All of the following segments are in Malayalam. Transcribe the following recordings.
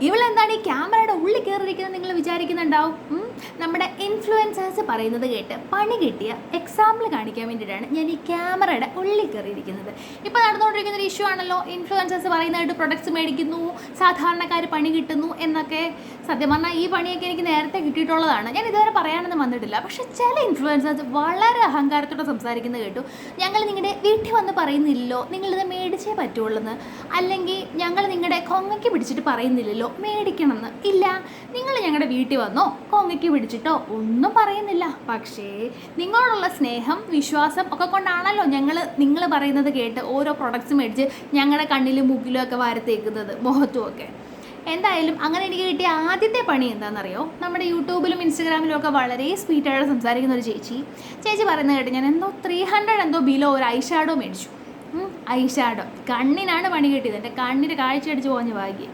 ഇവളെന്താണ് ഈ ക്യാമറയുടെ ഉള്ളിൽ കയറിയിരിക്കുന്നത് നിങ്ങൾ വിചാരിക്കുന്നുണ്ടാവും. നമ്മുടെ ഇൻഫ്ലുവൻസേഴ്സ് പറയുന്നത് കേട്ട് പണി കിട്ടിയ എക്സാമ്പിൾ കാണിക്കാൻ വേണ്ടിയിട്ടാണ് ഞാൻ ഈ ക്യാമറയുടെ ഉള്ളിൽ കയറിയിരിക്കുന്നത്. ഇപ്പോൾ നടന്നുകൊണ്ടിരിക്കുന്ന ഒരു ഇഷ്യൂ ആണല്ലോ, ഇൻഫ്ലുവൻസേഴ്സ് പറയുന്നതായിട്ട് പ്രൊഡക്ട്സ് മേടിക്കുന്നു, സാധാരണക്കാർ പണി കിട്ടുന്നു എന്നൊക്കെ. സത്യം പറഞ്ഞാൽ ഈ പണിയൊക്കെ എനിക്ക് നേരത്തെ കിട്ടിയിട്ടുള്ളതാണ്, ഞാൻ ഇതുവരെ പറയാനൊന്നും വന്നിട്ടില്ല. പക്ഷേ ചില ഇൻഫ്ലുവൻസേഴ്സ് വളരെ അഹങ്കാരത്തോടെ സംസാരിക്കുന്നത് കേട്ടു. ഞങ്ങൾ നിങ്ങളുടെ വീട്ടിൽ വന്ന് പറയുന്നില്ലല്ലോ നിങ്ങളിത് മേടിച്ചേ പറ്റുള്ളൂ എന്ന്, അല്ലെങ്കിൽ ഞങ്ങൾ നിങ്ങളുടെ കൊങ്ങയ്ക്ക് പിടിച്ചിട്ട് പറയുന്നില്ലല്ലോ മേടിക്കണമെന്ന്. ഇല്ല, നിങ്ങൾ ഞങ്ങളുടെ വീട്ടിൽ വന്നോ കൊങ്ങയ്ക്ക് പിടിച്ചിട്ടോ ഒന്നും പറയുന്നില്ല, പക്ഷേ നിങ്ങളോടുള്ള സ്നേഹം വിശ്വാസം ഒക്കെ കൊണ്ടാണല്ലോ നിങ്ങൾ പറയുന്നത് കേട്ട് ഓരോ പ്രൊഡക്ട്സ് മേടിച്ച് ഞങ്ങളുടെ കണ്ണിലും മൂക്കിലും ഒക്കെ വാരത്തേക്കുന്നത്, മുഖത്തും ഒക്കെ. എന്തായാലും അങ്ങനെ എനിക്ക് കിട്ടിയ ആദ്യത്തെ പണി എന്താണെന്നറിയോ, നമ്മുടെ യൂട്യൂബിലും ഇൻസ്റ്റഗ്രാമിലും ഒക്കെ വളരെ സ്വീറ്റായിട്ട് സംസാരിക്കുന്ന ഒരു ചേച്ചി പറയുന്നത് കേട്ട് ഞാൻ 300 ബിലോ ഒരു ഐഷാഡോ മേടിച്ചു. ഐഷാഡോ കണ്ണിനാണ് പണി കിട്ടിയത്, എൻ്റെ കണ്ണിന് കാഴ്ച അടിച്ച് പോഞ്ഞ ഭാഗ്യം.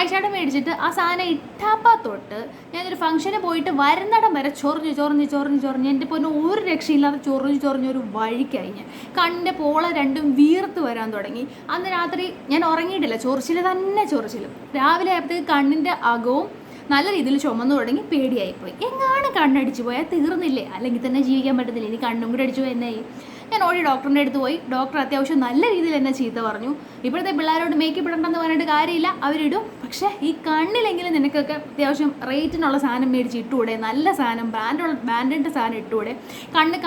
ഐഷാഡോ മേടിച്ചിട്ട് ആ സാധനം ഇട്ടാപ്പാ തൊട്ട് ഞാനൊരു ഫംഗ്ഷന് പോയിട്ട് വരുന്നിടം വരെ ചൊറിഞ്ഞ് എൻ്റെ പൊന്നെ ഒരു രക്ഷയില്ലാതെ ചൊറിഞ്ഞൊരു വഴി കഴിഞ്ഞ് കണ്ണിൻ്റെ പോള രണ്ടും വീർത്ത് വരാൻ തുടങ്ങി. അന്ന് രാത്രി ഞാൻ ഉറങ്ങിയിട്ടില്ല, ചൊറിച്ചിൽ തന്നെ ചൊറിച്ചിലും. രാവിലെ ആയപ്പോഴത്തേക്ക് കണ്ണിൻ്റെ അകവും നല്ല രീതിയിൽ ചുമന്നു തുടങ്ങി, പേടിയായിപ്പോയി. എങ്ങാണ് കണ്ണടിച്ചു പോയാൽ തീർന്നില്ലേ, അല്ലെങ്കിൽ തന്നെ ജീവിക്കാൻ പറ്റുന്നില്ല, ഇനി കണ്ണും കൂടെ അടിച്ചു പോയി എന്നായി. ഞാൻ ഓടി ഡോക്ടറിൻ്റെ അടുത്ത് പോയി. ഡോക്ടർ അത്യാവശ്യം നല്ല രീതിയിൽ എന്നെ ചീത്ത പറഞ്ഞു. ഇപ്പോഴത്തെ പിള്ളേരോട് മേക്കപ്പ് ഇടണ്ടെന്ന് പറഞ്ഞിട്ട് കാര്യമില്ല, അവരിടും, പക്ഷേ ഈ കണ്ണിലെങ്കിലും നിനക്കൊക്കെ അത്യാവശ്യം റേറ്റിനുള്ള സാധനം മേടിച്ച് ഇട്ടുകൂടെ, നല്ല സാധനം ബ്രാൻഡിൻ്റെ സാധനം ഇട്ടുകൂടെ.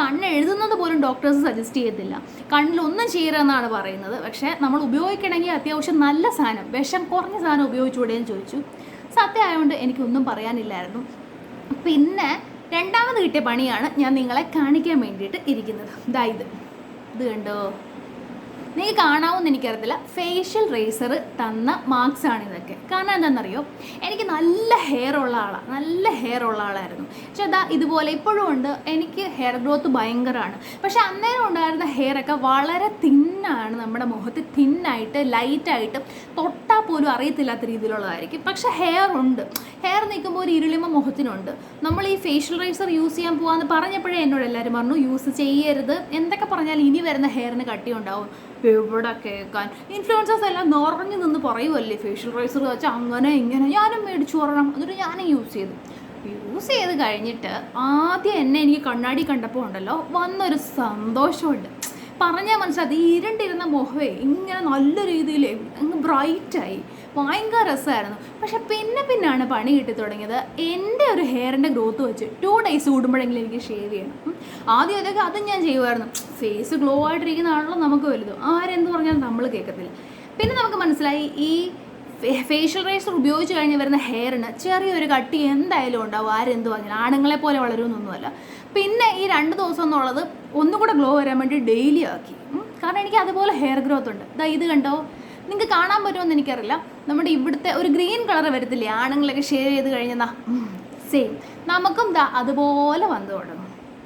കണ്ണ് എഴുതുന്നത് പോലും ഡോക്ടേഴ്സ് സജസ്റ്റ് ചെയ്യത്തില്ല, കണ്ണിലൊന്നും ചെയ്യരുതെന്നാണ് പറയുന്നത്. പക്ഷേ നമ്മൾ ഉപയോഗിക്കണമെങ്കിൽ അത്യാവശ്യം നല്ല സാധനം, വിഷം കുറഞ്ഞ സാധനം ഉപയോഗിച്ചുകൂടെ എന്ന് ചോദിച്ചു. സത്യമായതുകൊണ്ട് എനിക്കൊന്നും പറയാനില്ലായിരുന്നു. പിന്നെ രണ്ടാമത് കിട്ടിയ പണിയാണ് ഞാൻ നിങ്ങളെ കാണിക്കാൻ വേണ്ടിയിട്ട് ഇരിക്കുന്നത്. ഇത് കണ്ടോ, നിങ്ങൾക്ക് കാണാവുമെന്ന് എനിക്കറിയത്തില്ല, ഫേഷ്യൽ റേസർ തന്ന മാർക്സാണ് ഇതൊക്കെ. കാരണം എന്താണെന്നറിയോ, എനിക്ക് നല്ല ഹെയർ ഉള്ള ആളായിരുന്നു. പക്ഷേ ഇതുപോലെ ഇപ്പോഴും ഉണ്ട്, എനിക്ക് ഹെയർ ഗ്രോത്ത് ഭയങ്കരമാണ്. പക്ഷേ അന്നേരം ഉണ്ടായിരുന്ന ഹെയറൊക്കെ വളരെ തിന്നാണ്, നമ്മുടെ മുഖത്ത് തിന്നായിട്ട് ലൈറ്റായിട്ട് തൊട്ടാൽ പോലും അറിയത്തില്ലാത്ത രീതിയിലുള്ളതായിരിക്കും. പക്ഷേ ഹെയർ ഉണ്ട്, ഹെയർ നിൽക്കുമ്പോൾ ഒരു ഇരുളിമ മുഖത്തിനുണ്ട്. നമ്മൾ ഈ ഫേഷ്യൽ റേസർ യൂസ് ചെയ്യാൻ പോകാമെന്ന് പറഞ്ഞപ്പോഴേ എന്നോട് എല്ലാവരും പറഞ്ഞു യൂസ് ചെയ്യരുത്, എന്തൊക്കെ പറഞ്ഞാൽ ഇനി വരുന്ന ഹെയറിന് കട്ടി ഉണ്ടാവും. എവിടെ കേൾക്കാൻ, ഇൻഫ്ലുവൻസേഴ്സ് എല്ലാം നിറഞ്ഞു നിന്ന് പറയുമല്ലേ ഫേഷ്യൽ റേസർ വെച്ചാൽ അങ്ങനെ ഇങ്ങനെ. ഞാനും മേടിച്ചു പറയണം, എന്നിട്ട് ഞാനും യൂസ് ചെയ്ത് കഴിഞ്ഞിട്ട് ആദ്യം എനിക്ക് കണ്ണാടി കണ്ടപ്പോൾ ഉണ്ടല്ലോ വന്നൊരു സന്തോഷമുണ്ട്, പറഞ്ഞാൽ മനസ്സിലായി. ഇരുണ്ടിരുന്ന മുഖമേ ഇങ്ങനെ നല്ല രീതിയിൽ അങ്ങ് ബ്രൈറ്റായി, ഭയങ്കര രസമായിരുന്നു. പക്ഷെ പിന്നാണ് പണി കിട്ടി തുടങ്ങിയത്. എൻ്റെ ഒരു ഹെയറിൻ്റെ ഗ്രോത്ത് വെച്ച് 2 ഡേയ്സ് കൂടുമ്പോഴെങ്കിലും എനിക്ക് ഷേവ് ചെയ്യണം. ആദ്യം അതും ഞാൻ ചെയ്യുമായിരുന്നു. ഫേസ് ഗ്ലോ ആയിട്ടിരിക്കുന്നതാണല്ലോ നമുക്ക് വലുത്, ആരെന്ത് പറഞ്ഞാലും നമ്മൾ കേൾക്കത്തില്ല. പിന്നെ നമുക്ക് മനസ്സിലായി ഈ ഫേഷ്യൽ റേസർ ഉപയോഗിച്ച് കഴിഞ്ഞ് വരുന്ന ഹെയറിന് ചെറിയൊരു കട്ടി എന്തായാലും ഉണ്ടാവും, ആരെന്ത് പറഞ്ഞാലും. ആണുങ്ങളെ പോലെ വളരുമെന്നൊന്നുമല്ല. പിന്നെ ഈ 2 ദിവസം എന്നുള്ളത് ഒന്നുകൂടെ ഗ്ലോ വരാൻ വേണ്ടി ഡെയിലി ആക്കി. കാരണം എനിക്ക് അതുപോലെ ഹെയർ ഗ്രോത്ത് ഉണ്ട്. ഇത് കണ്ടോ, നിങ്ങൾക്ക് കാണാൻ പറ്റുമെന്ന് എനിക്കറിയില്ല, നമ്മുടെ ഇവിടുത്തെ ഒരു ഗ്രീൻ കളർ വരത്തില്ലേ ആണുങ്ങളൊക്കെ ഷേവ് ചെയ്ത് കഴിഞ്ഞാൽ, സെയിം നമുക്കും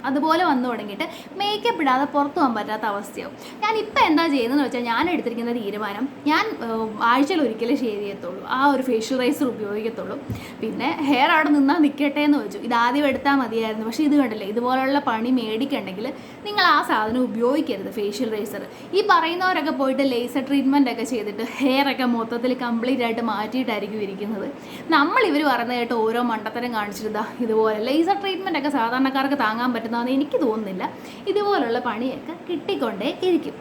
അതുപോലെ വന്നു തുടങ്ങിയിട്ട് മേക്കപ്പ് ഇടാതെ പുറത്തു പോകാൻ പറ്റാത്ത അവസ്ഥയാവും. ഞാനിപ്പോൾ എന്താ ചെയ്യുന്നതെന്ന് വെച്ചാൽ, ഞാൻ എടുത്തിരിക്കുന്ന തീരുമാനം, ഞാൻ ആഴ്ചയിൽ ഒരിക്കലേ ഷേവ് ചെയ്യത്തുള്ളൂ, ആ ഒരു ഫേഷ്യൽ റേസർ ഉപയോഗിക്കത്തുള്ളൂ. പിന്നെ ഹെയർ അവിടെ നിന്നാൽ നിൽക്കട്ടെ എന്ന് വെച്ചു. ഇതാദ്യം എടുത്താൽ മതിയായിരുന്നു, പക്ഷേ ഇത് കണ്ടില്ലേ, ഇതുപോലുള്ള പണി മേടിക്കണമെങ്കിൽ നിങ്ങൾ ആ സാധനം ഉപയോഗിക്കരുത്, ഫേഷ്യൽ റേസർ. ഈ പറയുന്നവരൊക്കെ പോയിട്ട് ലേസർ ട്രീറ്റ്മെൻ്റ് ഒക്കെ ചെയ്തിട്ട് ഹെയറൊക്കെ മൊത്തത്തിൽ കംപ്ലീറ്റ് ആയിട്ട് മാറ്റിയിട്ടായിരിക്കും ഇരിക്കുന്നത്. ഇവർ പറയുന്നത് കേട്ട് ഓരോ മണ്ടത്തരം കാണിച്ചിരുതാ ഇതുപോലെ ലേസർ ട്രീറ്റ്മെൻ്റ് ഒക്കെ സാധാരണക്കാർക്ക് താങ്ങാൻ പറ്റുന്നതെന്ന് എനിക്ക് തോന്നുന്നില്ല. ഇതുപോലുള്ള പണിയൊക്കെ കിട്ടിക്കൊണ്ടേ ഇരിക്കും.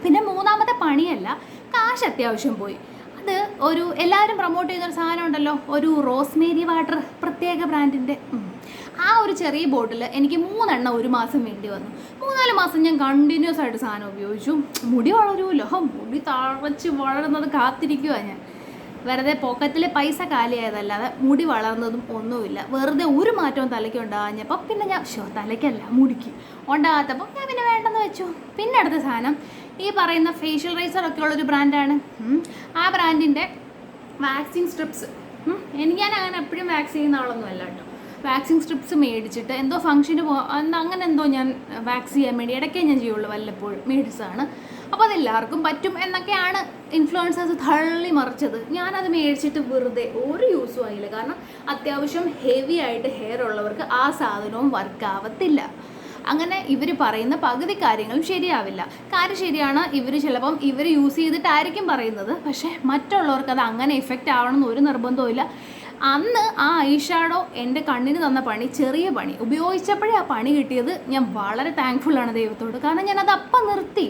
പിന്നെ മൂന്നാമത്തെ പണിയല്ല, കാശ് അത്യാവശ്യം പോയി. അത് എല്ലാവരും പ്രൊമോട്ട് ചെയ്യുന്നൊരു സാധനം ഉണ്ടല്ലോ, ഒരു റോസ്മേരി വാട്ടർ, പ്രത്യേക ബ്രാൻഡിൻ്റെ. ആ ഒരു ചെറിയ ബോട്ടിൽ എനിക്ക് 3 എണ്ണം ഒരു മാസം വേണ്ടി വന്നു. 3-4 മാസം ഞാൻ കണ്ടിന്യൂസ് ആയിട്ട് സാധനം ഉപയോഗിച്ചു. മുടി വളരുമല്ലോ, മുടി തഴച്ച് വളരുന്നത് കാത്തിരിക്കുവാണ് ഞാൻ. വെറുതെ പോക്കറ്റിലെ പൈസ കാലിയായതല്ലാതെ മുടി വളർന്നതും ഒന്നുമില്ല. വെറുതെ ഒരു മാറ്റവും തലയ്ക്ക് ഉണ്ടാകാഞ്ഞപ്പോൾ പിന്നെ ഞാൻ തലയ്ക്കല്ല മുടിക്ക് ഉണ്ടാകാത്തപ്പോൾ ഞാൻ പിന്നെ വേണ്ടെന്ന് വെച്ചു. പിന്നെ അടുത്ത സാധനം ഈ പറയുന്ന ഫേഷ്യൽ റേസറൊക്കെ ഉള്ളൊരു ബ്രാൻഡാണ്. ആ ബ്രാൻഡിൻ്റെ വാക്സിൻ സ്ട്രിപ്സ്. ഞാൻ അങ്ങനെ എപ്പോഴും വാക്സ് ചെയ്യുന്ന ആളൊന്നുമല്ല കേട്ടോ. വാക്സിൻ സ്ട്രിപ്സ് മേടിച്ചിട്ട് എന്തോ ഫംഗ്ഷന് അങ്ങനെ എന്തോ ഞാൻ വാക്സ് ചെയ്യാൻ വേണ്ടി ഇടയ്ക്കേ ഞാൻ ചെയ്യുള്ളൂ, വല്ലപ്പോഴും മേടിച്ചതാണ്. അപ്പോൾ അതെല്ലാവർക്കും പറ്റും എന്നൊക്കെയാണ് ഇൻഫ്ലുവൻസേഴ്സ് തള്ളി മറിച്ചത്. ഞാനത് മേടിച്ചിട്ട് വെറുതെ ഒരു യൂസും ആയില്ല. കാരണം അത്യാവശ്യം ഹെവി ആയിട്ട് ഹെയർ ഉള്ളവർക്ക് ആ സാധനവും വർക്കാവത്തില്ല. അങ്ങനെ ഇവർ പറയുന്ന പകുതി കാര്യങ്ങളും ശരിയാവില്ല. കാര്യം ശരിയാണ്, ചിലപ്പം ഇവർ യൂസ് ചെയ്തിട്ടായിരിക്കും പറയുന്നത്, പക്ഷേ മറ്റുള്ളവർക്ക് അത് അങ്ങനെ എഫക്റ്റ് ആവണമെന്ന് ഒരു നിർബന്ധവും. അന്ന് ആ ഐ ഷാഡോ എൻ്റെ കണ്ണിന് തന്ന പണി, ചെറിയ പണി ഉപയോഗിച്ചപ്പോഴേ ആ പണി കിട്ടിയത്. ഞാൻ വളരെ താങ്ക്ഫുള്ളാണ് ദൈവത്തോട്. കാരണം ഞാനത് അപ്പം നിർത്തി.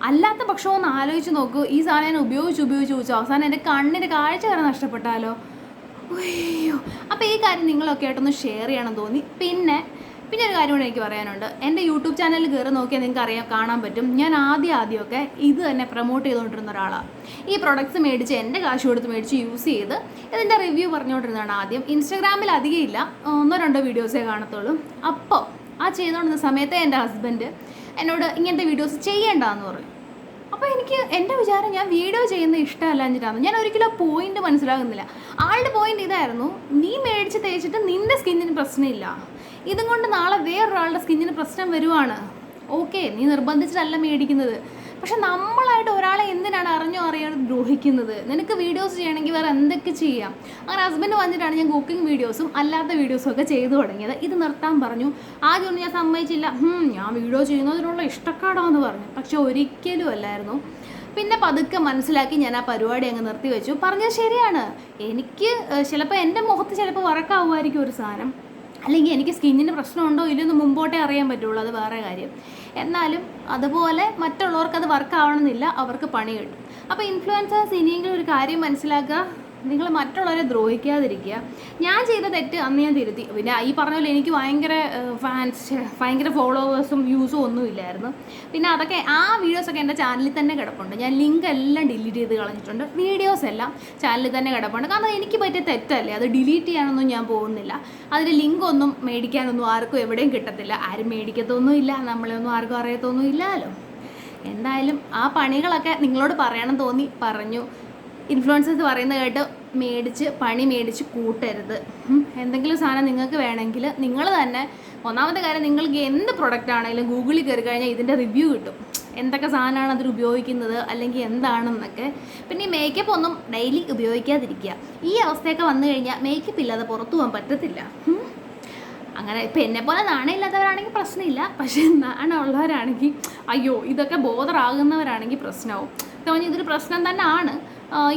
അല്ലാത്ത പക്ഷം ഒന്ന് ആലോചിച്ച് നോക്കൂ, ഈ സാധനം ഞാൻ ഉപയോഗിച്ച് അവസാനം എൻ്റെ കണ്ണിൻ്റെ കാഴ്ച വരെ നഷ്ടപ്പെട്ടാലോ. അയ്യോ. അപ്പോൾ ഈ കാര്യം നിങ്ങളൊക്കെ ആയിട്ടൊന്ന് ഷെയർ ചെയ്യണം തോന്നി. പിന്നെ ഒരു കാര്യം കൂടെ എനിക്ക് പറയാനുണ്ട്. എൻ്റെ യൂട്യൂബ് ചാനലിൽ കയറി നോക്കിയാൽ നിങ്ങൾക്ക് കാണാൻ പറ്റും, ഞാൻ ആദ്യമൊക്കെ ഇത് തന്നെ പ്രൊമോട്ട് ചെയ്തുകൊണ്ടിരുന്ന ഒരാളാണ്. ഈ പ്രൊഡക്ട്സ് മേടിച്ച് എൻ്റെ കാശ് കൊടുത്ത് മേടിച്ച് യൂസ് ചെയ്ത് ഇതിൻ്റെ റിവ്യൂ പറഞ്ഞുകൊണ്ടിരുന്നതാണ് ആദ്യം. ഇൻസ്റ്റാഗ്രാമിൽ അധികം ഇല്ല, 1-2 വീഡിയോസേ കാണത്തുള്ളൂ. അപ്പോൾ ആ ചെയ്തുകൊണ്ടിരുന്ന സമയത്ത് എൻ്റെ ഹസ്ബൻഡ് എന്നോട് ഇങ്ങനത്തെ വീഡിയോസ് ചെയ്യേണ്ടെന്ന് പറഞ്ഞു. അപ്പോൾ എൻ്റെ വിചാരം ഞാൻ വീഡിയോ ചെയ്യുന്നത് ഇഷ്ടമല്ല എന്നിട്ടാണ്. ഞാൻ ഒരിക്കലും പോയിന്റ് മനസ്സിലാകുന്നില്ല. ആളുടെ പോയിന്റ് ഇതായിരുന്നു, നീ മേടിച്ച് തേച്ചിട്ട് നിൻ്റെ സ്കിന്നിന് പ്രശ്നമില്ല, ഇതും കൊണ്ട് നാളെ വേറൊരാളുടെ സ്കിന്നിന് പ്രശ്നം വരുവാണ്. ഓക്കെ, നീ നിർബന്ധിച്ചിട്ടല്ല മേടിക്കുന്നത്, പക്ഷെ നമ്മളായിട്ട് ഒരാളെ എന്തിനാണ് അറിയാതെ ദ്രോഹിക്കുന്നത്? നിനക്ക് വീഡിയോസ് ചെയ്യണമെങ്കിൽ വേറെ എന്തൊക്കെ ചെയ്യാം. അങ്ങനെ ഹസ്ബൻഡ് വന്നിട്ടാണ് ഞാൻ കുക്കിംഗ് വീഡിയോസും അല്ലാത്ത വീഡിയോസും ഒക്കെ ചെയ്തു തുടങ്ങിയത്. ഇത് നിർത്താൻ പറഞ്ഞു. ആദ്യമൊന്നും ഞാൻ സമ്മതിച്ചില്ല. ഞാൻ വീഡിയോ ചെയ്യുന്നതിനുള്ള ഇഷ്ടക്കാടാന്ന് പറഞ്ഞു. പക്ഷെ ഒരിക്കലും അല്ലായിരുന്നു. പിന്നെ പതുക്കെ മനസ്സിലാക്കി ഞാൻ ആ പരിപാടി അങ്ങ് നിർത്തി വെച്ചു. പറഞ്ഞത് ശരിയാണ്, എനിക്ക് ചിലപ്പോൾ എൻ്റെ മുഖത്ത് ചിലപ്പോൾ വർക്കാവുമായിരിക്കും ഒരു സാധനം, അല്ലെങ്കിൽ എനിക്ക് സ്കിന്നിന് പ്രശ്നമുണ്ടോ ഇല്ലെന്ന് മുമ്പോട്ടേ അറിയാൻ പറ്റുള്ളൂ, അത് വേറെ കാര്യം. എന്നാലും അതുപോലെ മറ്റുള്ളവർക്കത് വർക്കാവണമെന്നില്ല, അവർക്ക് പണി കിട്ടും. അപ്പോൾ ഇൻഫ്ലുവൻസേഴ്സ് ഇനിയെങ്കിലും ഒരു കാര്യം മനസ്സിലാക്കുക, നിങ്ങൾ മറ്റുള്ളവരെ ദ്രോഹിക്കാതിരിക്കുക. ഞാൻ ചെയ്ത തെറ്റ് അന്ന് ഞാൻ തിരുത്തി. പിന്നെ ഈ പറഞ്ഞ പോലെ എനിക്ക് ഭയങ്കര ഫോളോവേഴ്സും വ്യൂസും ഒന്നും ഇല്ലായിരുന്നു. പിന്നെ അതൊക്കെ ആ വീഡിയോസൊക്കെ എൻ്റെ ചാനലിൽ തന്നെ കിടപ്പുണ്ട്. ഞാൻ ലിങ്ക് എല്ലാം ഡിലീറ്റ് ചെയ്ത് കളഞ്ഞിട്ടുണ്ട്. വീഡിയോസ് എല്ലാം ചാനലിൽ തന്നെ കിടപ്പുണ്ട്. കാരണം എനിക്ക് പറ്റിയ തെറ്റല്ലേ, അത് ഡിലീറ്റ് ചെയ്യാനൊന്നും ഞാൻ പോകുന്നില്ല. അതിൻ്റെ ലിങ്ക് ഒന്നും മേടിക്കാനൊന്നും ആർക്കും എവിടെയും കിട്ടത്തില്ല. ആരും മേടിക്കത്തൊന്നുമില്ല, നമ്മളൊന്നും ആർക്കും അറിയത്തൊന്നും ഇല്ലല്ലോ. എന്തായാലും ആ പണികളൊക്കെ നിങ്ങളോട് പറയണം തോന്നി പറഞ്ഞു. ഇൻഫ്ലുവൻസേഴ്സ് പറയുന്നത് കേട്ട് പണി മേടിച്ച് കൂട്ടരുത്. എന്തെങ്കിലും സാധനം നിങ്ങൾക്ക് വേണമെങ്കിൽ നിങ്ങൾ തന്നെ, ഒന്നാമത്തെ കാര്യം, നിങ്ങൾക്ക് എന്ത് പ്രൊഡക്റ്റ് ആണെങ്കിലും ഗൂഗിളിൽ കയറി കഴിഞ്ഞാൽ ഇതിൻ്റെ റിവ്യൂ കിട്ടും, എന്തൊക്കെ സാധനമാണ് അതിൽ ഉപയോഗിക്കുന്നത് അല്ലെങ്കിൽ എന്താണെന്നൊക്കെ. പിന്നെ ഈ മേക്കപ്പ് ഒന്നും ഡെയിലി ഉപയോഗിക്കാതിരിക്കുക. ഈ അവസ്ഥയൊക്കെ വന്നു കഴിഞ്ഞാൽ മേക്കപ്പ് ഇല്ലാതെ പുറത്തു പോകാൻ പറ്റത്തില്ല. അങ്ങനെ ഇപ്പം എന്നെപ്പോലെ നാണയമില്ലാത്തവരാണെങ്കിൽ പ്രശ്നമില്ല, പക്ഷേ നാണമുള്ളവരാണെങ്കിൽ അയ്യോ ഇതൊക്കെ ബോധറാകുന്നവരാണെങ്കിൽ പ്രശ്നമാവും. തോന്നി ഇതൊരു പ്രശ്നം തന്നെ ആണ്.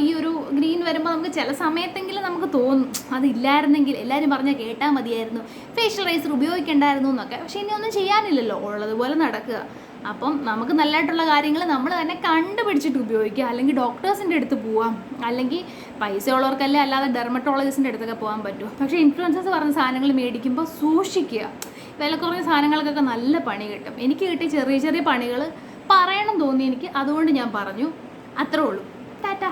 ഈ ഒരു ഗ്രീൻ വരുമ്പോൾ നമുക്ക് ചില സമയത്തെങ്കിലും നമുക്ക് തോന്നും അതില്ലായിരുന്നെങ്കിൽ, എല്ലാവരും പറഞ്ഞാൽ കേട്ടാൽ മതിയായിരുന്നു, ഫേഷ്യൽ ഉപയോഗിക്കേണ്ടായിരുന്നു എന്നൊക്കെ. പക്ഷേ ഇനി ഒന്നും ചെയ്യാനില്ലല്ലോ, ഉള്ളതുപോലെ നടക്കുക. അപ്പം നമുക്ക് നല്ലതായിട്ടുള്ള കാര്യങ്ങൾ നമ്മൾ തന്നെ കണ്ടുപിടിച്ചിട്ട് ഉപയോഗിക്കുക. അല്ലെങ്കിൽ ഡോക്ടേഴ്സിൻ്റെ അടുത്ത് പോവാം, അല്ലെങ്കിൽ പൈസ ഉള്ളവർക്കല്ലേ അല്ലാതെ ഡെർമറ്റോളജിസ്റ്റിൻ്റെ അടുത്തൊക്കെ പോകാൻ പറ്റും. പക്ഷേ ഇൻഫ്ലുവൻസേഴ്സ് പറഞ്ഞ സാധനങ്ങൾ മേടിക്കുമ്പോൾ സൂക്ഷിക്കുക. വില കുറഞ്ഞ സാധനങ്ങൾക്കൊക്കെ നല്ല പണി കിട്ടും. എനിക്ക് കിട്ടിയ ചെറിയ ചെറിയ പണികൾ പറയണം തോന്നി എനിക്ക്, അതുകൊണ്ട് ഞാൻ പറഞ്ഞു. അത്രേ ഉള്ളൂ. ടാറ്റ.